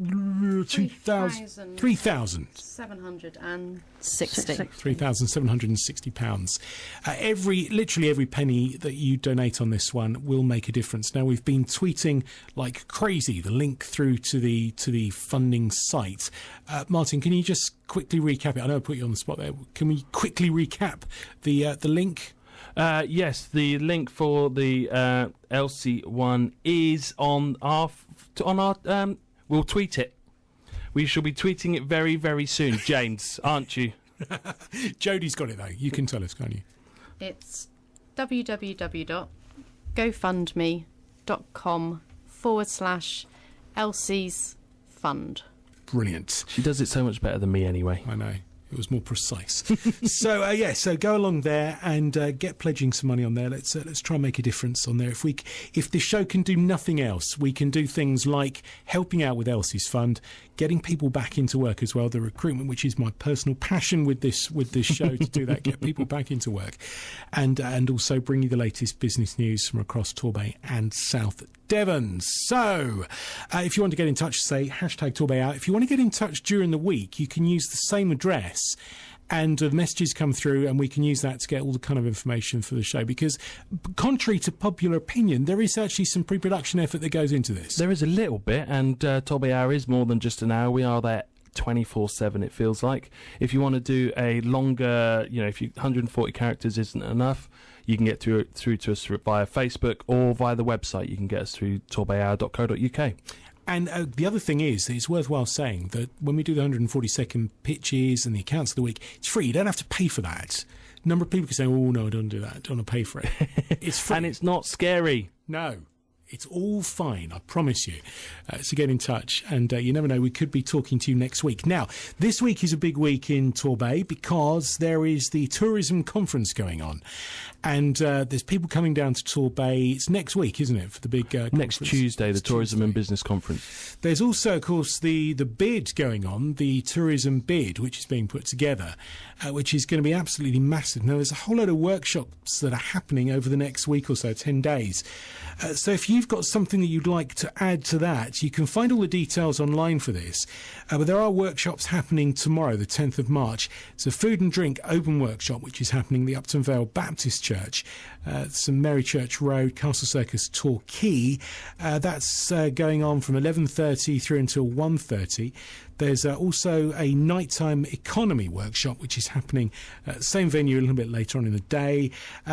3,000. 3,760 pounds. Literally every penny that you donate on this one will make a difference. Now, we've been tweeting like crazy the link through to the funding site. Martin, can you just quickly recap it? I know I put you on the spot there. Can we quickly recap the link? Yes, the link for the Elsie one is on our. We'll tweet it. We shall be tweeting it very, very soon. James, aren't you? Jodie's got it, though. You can tell us, can't you? It's www.gofundme.com/Elsie's Fund. Brilliant. She does it so much better than me anyway. I know. It was more precise. So go along there and get pledging some money on there. Let's try and make a difference on there. If the show can do nothing else, we can do things like helping out with Elsie's Fund, getting people back into work as well. The recruitment, which is my personal passion with this show, to do that, get people back into work, and also bring you the latest business news from across Torbay and South Devon. So, if you want to get in touch, say hashtag Torbay Out. If you want to get in touch during the week, you can use the same address, and the messages come through, and we can use that to get all the kind of information for the show. Because, contrary to popular opinion, there is actually some pre-production effort that goes into this. There is a little bit, and Torbay Hour is more than just an hour. We are there 24/7, it feels like. If you want to do a longer, if 140 characters isn't enough, you can get through to us via Facebook or via the website. You can get us through torbayhour.co.uk. And the other thing is, it's worthwhile saying that when we do the 140-second pitches and the accounts of the week, it's free. You don't have to pay for that. A number of people can say, oh, no, I don't do that. I don't want to pay for it. It's free. And it's not scary. No. It's all fine, I promise you. So get in touch, and you never know, we could be talking to you next week. Now, this week is a big week in Torbay because there is the tourism conference going on, and there's people coming down to Torbay. It's next week, isn't it, for the big next conference? Tuesday, the Tourism and Business Conference. There's also, of course, the bid going on, the tourism bid, which is being put together, which is going to be absolutely massive. Now, there's a whole load of workshops that are happening over the next week or so, 10 days. So if you've got something that you'd like to add to that, you can find all the details online for this. But there are workshops happening tomorrow, the 10th of March. It's a food and drink open workshop, which is happening at the Upton Vale Baptist Church, St Mary Church Road, Castle Circus, Torquay. That's going on from 11:30 through until 1:30. There's also a nighttime economy workshop, which is happening at the same venue a little bit later on in the day.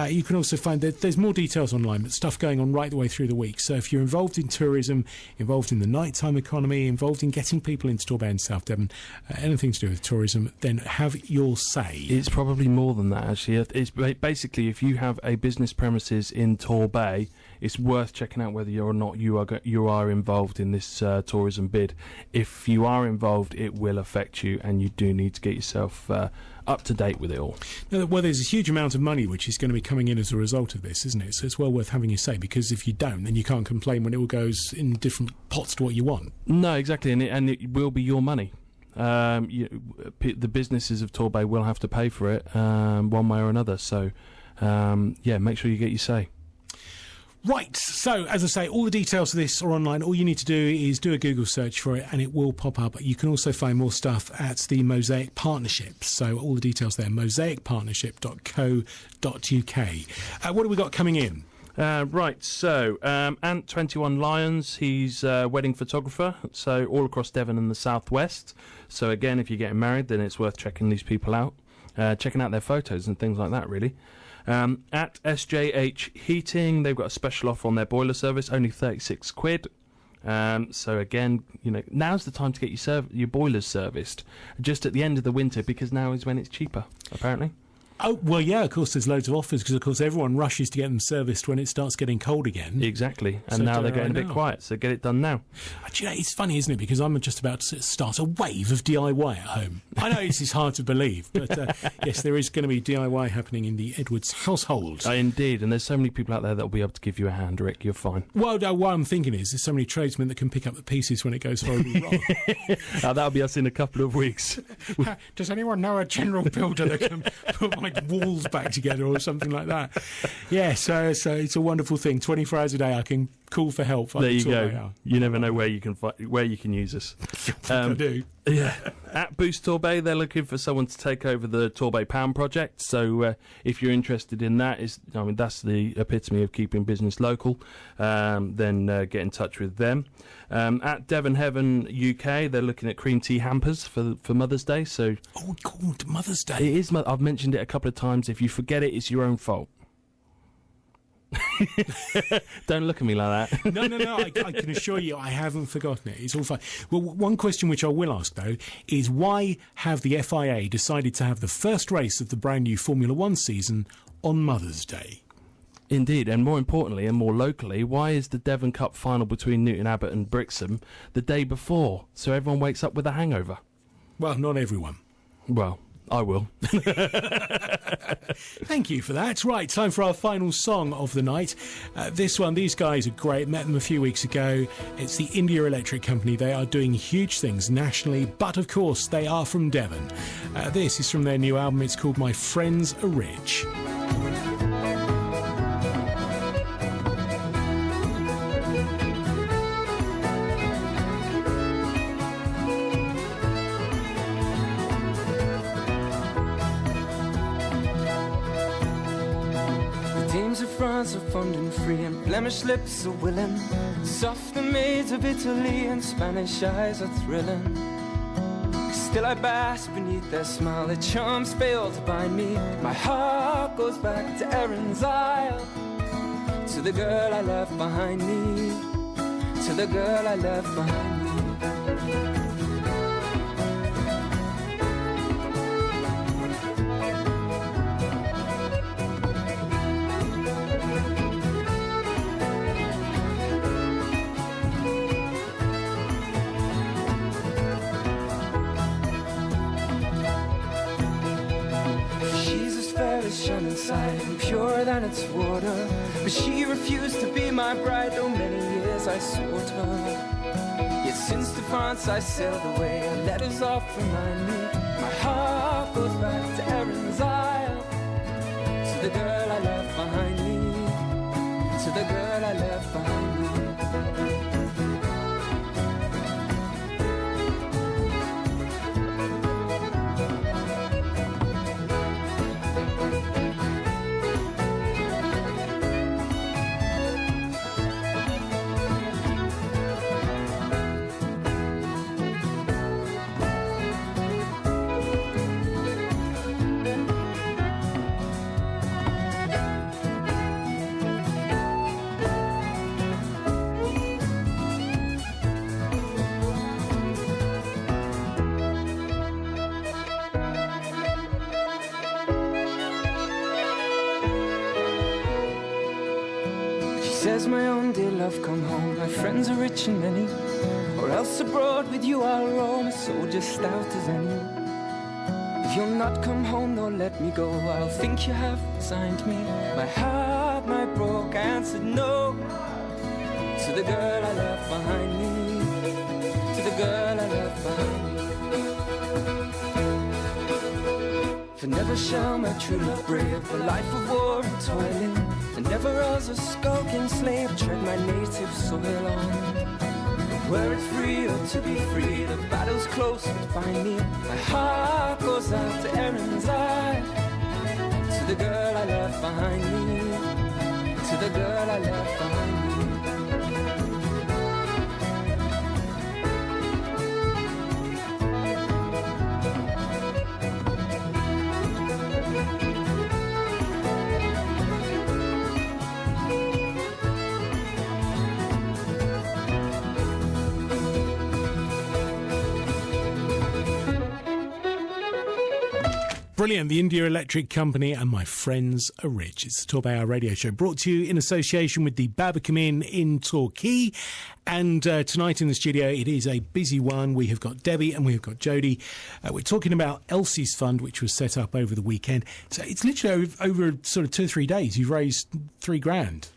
You can also find that there's more details online, but stuff going on right the way through the week. So if you're involved in tourism, involved in the nighttime economy, involved in getting people into Torbay and South Devon, anything to do with tourism, then have your say. It's probably more than that, actually. It's basically, if you have a business premises in Torbay, it's worth checking out whether or not you are involved in this tourism bid. If you are involved, it will affect you, and you do need to get yourself up to date with it all. Well, there's a huge amount of money which is going to be coming in as a result of this, isn't it? So it's well worth having your say, because if you don't, then you can't complain when it all goes in different pots to what you want. No, exactly, and it will be your money. The businesses of Torbay will have to pay for it one way or another. So, make sure you get your say. Right, so as I say, all the details of this are online. All you need to do is do a Google search for it and it will pop up. You can also find more stuff at the Mosaic Partnership. So all the details there, mosaicpartnership.co.uk. What have we got coming in? Right, so Ant21 Lyons, he's a wedding photographer, so all across Devon and the southwest. So again, if you're getting married, then it's worth checking these people out, checking out their photos and things like that, really. At SJH Heating, they've got a special offer on their boiler service, only 36 quid. So again, now's the time to get your boilers serviced, just at the end of the winter, because now is when it's cheaper, apparently. Oh, well, yeah, of course, there's loads of offers because, of course, everyone rushes to get them serviced when it starts getting cold again. Exactly. And So now do they're it getting right a bit now. quiet, so get it done now. Do you know, it's funny, isn't it? Because I'm just about to start a wave of DIY at home. I know this is hard to believe, but yes, there is going to be DIY happening in the Edwards household. Indeed, and there's so many people out there that will be able to give you a hand, Rick. You're fine. Well, no, what I'm thinking is there's so many tradesmen that can pick up the pieces when it goes horribly wrong. That'll be us in a couple of weeks. Does anyone know a general builder that can put my walls back together or something like that? Yeah, so it's a wonderful thing. 24 hours a day, I can call for help. There you go. You never know where you can use us. I do. Yeah. At Boost Torbay, they're looking for someone to take over the Torbay Pound project. So if you're interested in that, that's the epitome of keeping business local. Then get in touch with them. At Devon Heaven UK, they're looking at cream tea hampers for Mother's Day. So called Mother's Day. It is. I've mentioned it a couple of times. If you forget it, it's your own fault. Don't look at me like that. No, I can assure you I haven't forgotten it. It's all fine. Well, one question which I will ask, though, is why have the FIA decided to have the first race of the brand new Formula One season on Mother's Day? Indeed, and more importantly and more locally, why is the Devon Cup final between Newton Abbot and Brixham the day before, so everyone wakes up with a hangover? Well, not everyone. Well, I will. Thank you for that. Right, time for our final song of the night. These guys are great. Met them a few weeks ago. It's the India Electric Company. They are doing huge things nationally, but of course they are from Devon. This is from their new album. It's called My Friends Are Rich. France are fond and free, and blemished lips are willing. Softer maids of Italy and Spanish eyes are thrilling. Still I bask beneath their smile, their charms fail to bind me. My heart goes back to Erin's Isle, to the girl I left behind me, to the girl I left behind me. Shining side and purer than its water, but she refused to be my bride, though many years I sought her. Yet since to France I sailed away, her letters oft remind me. My heart goes back to Erin's Isle, to the girl I left behind me, to the girl I left behind me. Says my own dear love, come home. My friends are rich and many, or else abroad with you I'll roam, a soldier stout as any. If you'll not come home nor let me go, I'll think you have resigned me. My heart, my broke, answered no, to the girl I left behind me, to the girl I left behind me. For never shall my true love brave the life of war and toiling. and never as a skulking slave tread my native soil on. Where it's freer to be free, the battle's close to find me. My heart goes out to Erin's eye, to the girl I left behind me, to the girl I left behind me. Brilliant. The India Electric Company and My Friends Are Rich. It's the TorbayHour radio show brought to you in association with the Barbican Inn in Torquay. And tonight in the studio, it is a busy one. We have got Debbie and we have got Jodie. We're talking about Elsie's Fund, which was set up over the weekend. So it's literally over sort of 2 or 3 days. You've raised $3,000.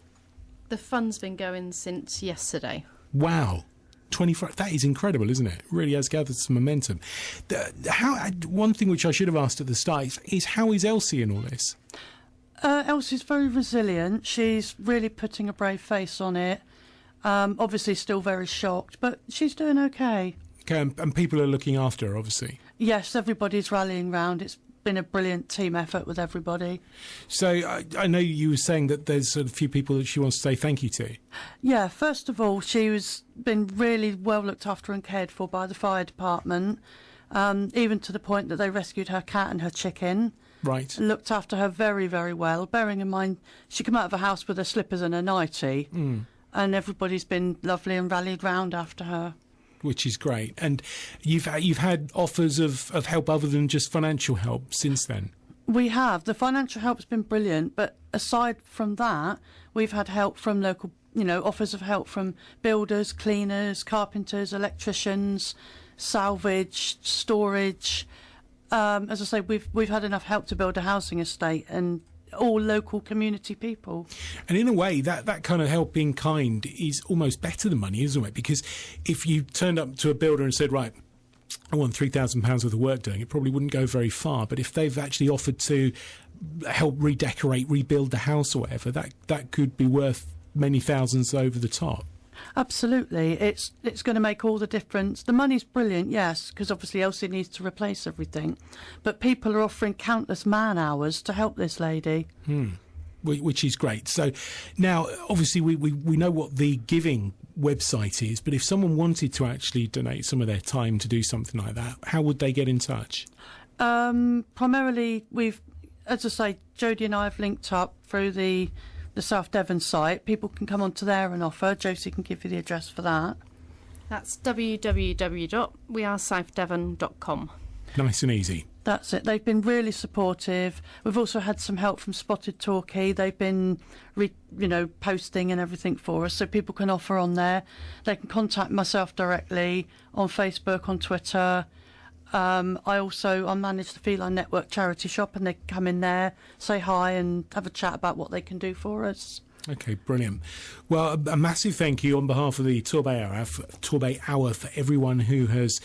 The fund's been going since yesterday. Wow. 24. That is incredible, isn't it? Really has gathered some momentum. One thing which I should have asked at the start is how is Elsie in all this? Elsie's very resilient. She's really putting a brave face on it. Obviously still very shocked, but she's doing okay. Okay, and people are looking after her, obviously. Yes, everybody's rallying round. It's been a brilliant team effort with everybody. So I know you were saying that there's a few people that she wants to say thank you to. Yeah, first of all, she was been really well looked after and cared for by the fire department, even to the point that they rescued her cat and her chicken. Right. Looked after her very, very well, bearing in mind she came out of a house with her slippers and a nightie, and everybody's been lovely and rallied round after her. Which is great. And you've had offers of help other than just financial help since then? We have. The financial help's been brilliant, but aside from that, we've had help from local, offers of help from builders, cleaners, carpenters, electricians, salvage, storage. As I say, we've had enough help to build a housing estate, and all local community people. And in a way, that kind of help in kind is almost better than money, isn't it? Because if you turned up to a builder and said, right, I want £3,000 worth of work doing, it probably wouldn't go very far. But if they've actually offered to help redecorate, rebuild the house or whatever, that could be worth many thousands over the top. Absolutely. It's going to make all the difference. The money's brilliant, yes, because obviously Elsie needs to replace everything. But people are offering countless man-hours to help this lady. Which is great. So now, obviously, we know what the giving website is, but if someone wanted to actually donate some of their time to do something like that, how would they get in touch? Primarily, as I say, Jodie and I have linked up through the South Devon site. People can come onto there and offer. Josie can give you the address for that. That's www.wearesouthdevon.com. Nice and easy. That's it. They've been really supportive. We've also had some help from Spotted Torquay. They've been, posting and everything for us, so people can offer on there. They can contact myself directly on Facebook, on Twitter. I manage the Feline Network charity shop, and they can come in there, say hi and have a chat about what they can do for us. Okay, brilliant. Well, a massive thank you on behalf of the TorbayHour for everyone who has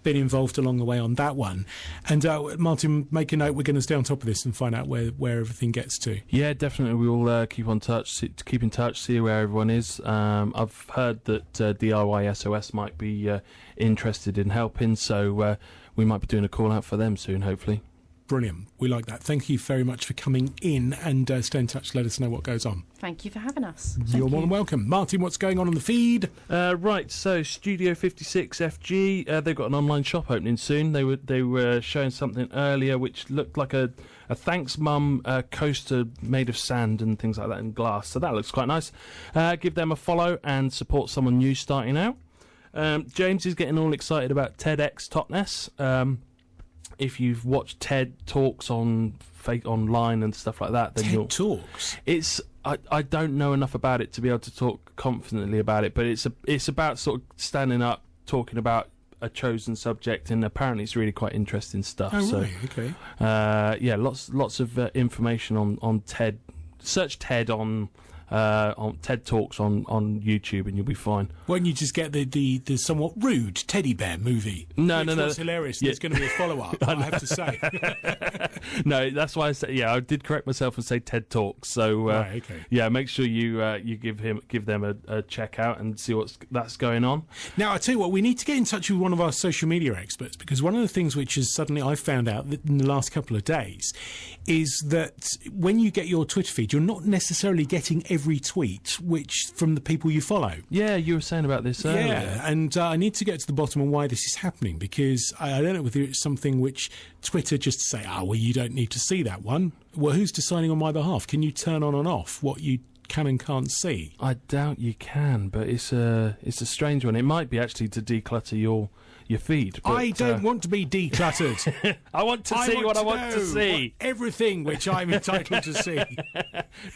been involved along the way on that one. And Martin, make a note, we're going to stay on top of this and find out where everything gets to. Yeah, definitely. We'll keep in touch, see where everyone is. I've heard that DIY SOS might be interested in helping, so we might be doing a call out for them soon, hopefully. Brilliant. We like that. Thank you very much for coming in, and stay in touch. Let us know what goes on. Thank you for having us. You're more than welcome. Martin, what's going on the feed? Right, so Studio 56 FG, they've got an online shop opening soon. They were showing something earlier which looked like a Thanks Mum coaster made of sand and things like that and glass. So that looks quite nice. Give them a follow and support someone new starting out. James is getting all excited about TEDx Totnes. If you've watched TED Talks online and stuff like that, then TED Talks. I don't know enough about it to be able to talk confidently about it, but it's about sort of standing up, talking about a chosen subject, and apparently it's really quite interesting stuff. Oh, right, okay. Yeah, lots of information on TED. Search TED on on TED Talks on YouTube, and you'll be fine. Won't you just get the somewhat rude teddy bear movie? No. It's hilarious. There's going to be a follow-up, I have to say. No, that's why I said, I did correct myself and say TED Talks. So, right, okay. Yeah, make sure you give them a check out and see that's going on. Now, I tell you what, we need to get in touch with one of our social media experts, because one of the things which is suddenly I found out that in the last couple of days is that when you get your Twitter feed, you're not necessarily getting every tweet from the people you follow. Yeah, you were saying about this earlier. Yeah, and I need to get to the bottom of why this is happening, because I don't know whether it's something which Twitter just say, you don't need to see that one. Well, who's deciding on my behalf? Can you turn on and off what you can and can't see? I doubt you can, but it's a strange one. It might be actually to declutter your feed. But, I don't want to be decluttered. I want to see what I want to see. Everything which I'm entitled to see.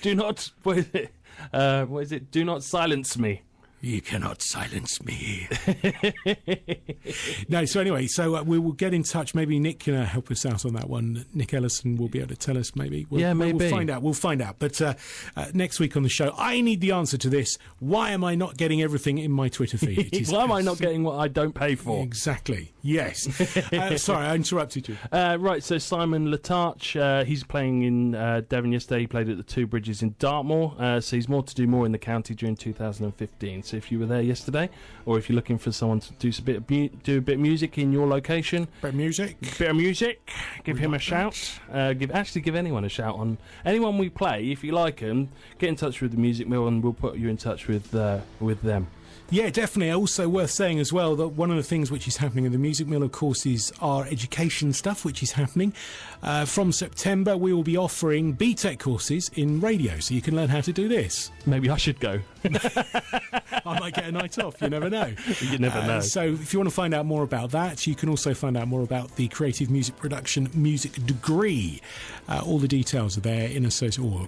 Do not... What is it? Do not silence me. You cannot silence me. No, so anyway, we will get in touch. Maybe Nick can help us out on that one. Nick Ellison will be able to tell us, maybe. Maybe. We'll find out. But next week on the show, I need the answer to this. Why am I not getting everything in my Twitter feed? Why am I not getting what I don't pay for? Exactly. Yes. Sorry, I interrupted you. Right, so Simon Latarch, he's playing in Devon yesterday. He played at the Two Bridges in Dartmoor. So he's more to do more in the county during 2015. So if you were there yesterday, or if you're looking for someone to do a bit of music in your location, bit of music, give him a shout. Give anyone a shout on anyone we play. If you like them, get in touch with the Music Mill, and we'll put you in touch with them. Yeah, definitely. Also worth saying as well that one of the things which is happening in the Music Mill, of course, is our education stuff, which is happening. From September, we will be offering BTEC courses in radio, so you can learn how to do this. Maybe I should go. I might get a night off, you never know. You never know. So if you want to find out more about that, you can also find out more about the Creative Music Production Music Degree. All the details are there in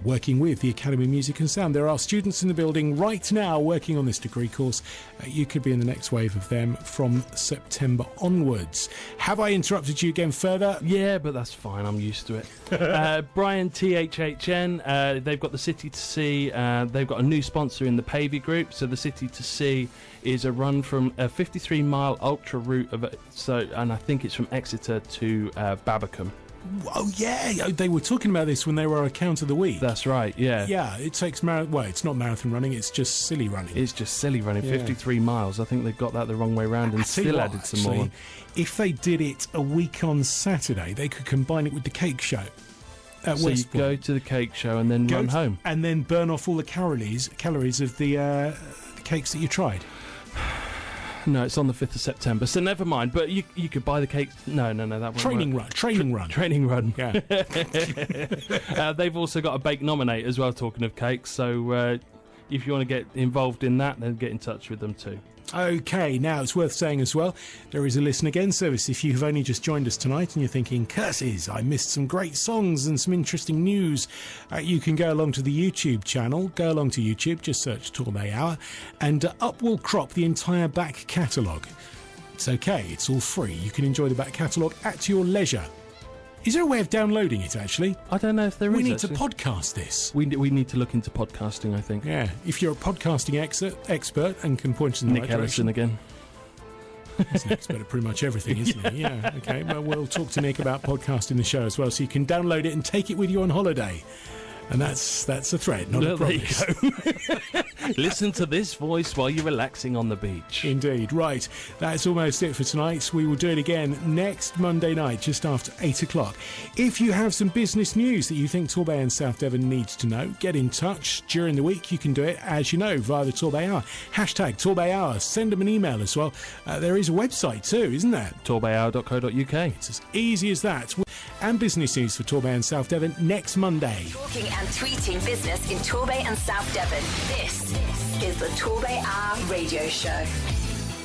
working with the Academy of Music and Sound. There are students in the building right now working on this degree course. You could be in the next wave of them from September onwards. Have I interrupted you again further? Yeah, but that's fine. I'm used to it. Brian THHN, they've got the City to See. They've got a new sponsor in the Pavey Group. So the City to See is a run from a 53-mile ultra route and I think it's from Exeter to Babbacombe. Oh, yeah. They were talking about this when they were our Account of the Week. That's right, yeah. Yeah, it takes it's not marathon running, it's just silly running. It's just silly running, 53 miles. I think they've got that the wrong way round and still added some more. If they did it a week on Saturday, they could combine it with the cake show at so Westport. You go to the cake show and then run home. And then burn off all the calories of the cakes that you tried. No, it's on the 5th of September, so never mind. But you could buy the cakes. No, that won't work. Training run. Yeah. They've also got a bake nominate as well, talking of cakes. So if you want to get involved in that, then get in touch with them too. OK, now it's worth saying as well, there is a Listen Again service. If you have only just joined us tonight and you're thinking, curses, I missed some great songs and some interesting news, you can go along to the YouTube channel. Go along to YouTube, just search TorbayHour, and up will crop the entire back catalogue. It's OK, it's all free. You can enjoy the back catalogue at your leisure. Is there a way of downloading it, actually? I don't know if there is. We need to podcast this. We need to look into podcasting, I think. Yeah. If you're a podcasting expert and can point us in the right direction. Nick Ellison again. He's an expert at pretty much everything, isn't he? Yeah, OK. Well, we'll talk to Nick about podcasting the show as well, so you can download it and take it with you on holiday. And that's a threat, not a promise. There you go. Listen to this voice while you're relaxing on the beach. Indeed. Right. That's almost it for tonight. We will do it again next Monday night, just after 8 o'clock. If you have some business news that you think Torbay and South Devon needs to know, get in touch. During the week, you can do it, as you know, via the Torbay Hour. Hashtag Torbay Hour. Send them an email as well. There is a website too, isn't there? TorbayHour.co.uk. It's as easy as that. And business news for Torbay and South Devon next Monday. Talking and tweeting business in Torbay and South Devon. This is the Torbay Hour Radio Show.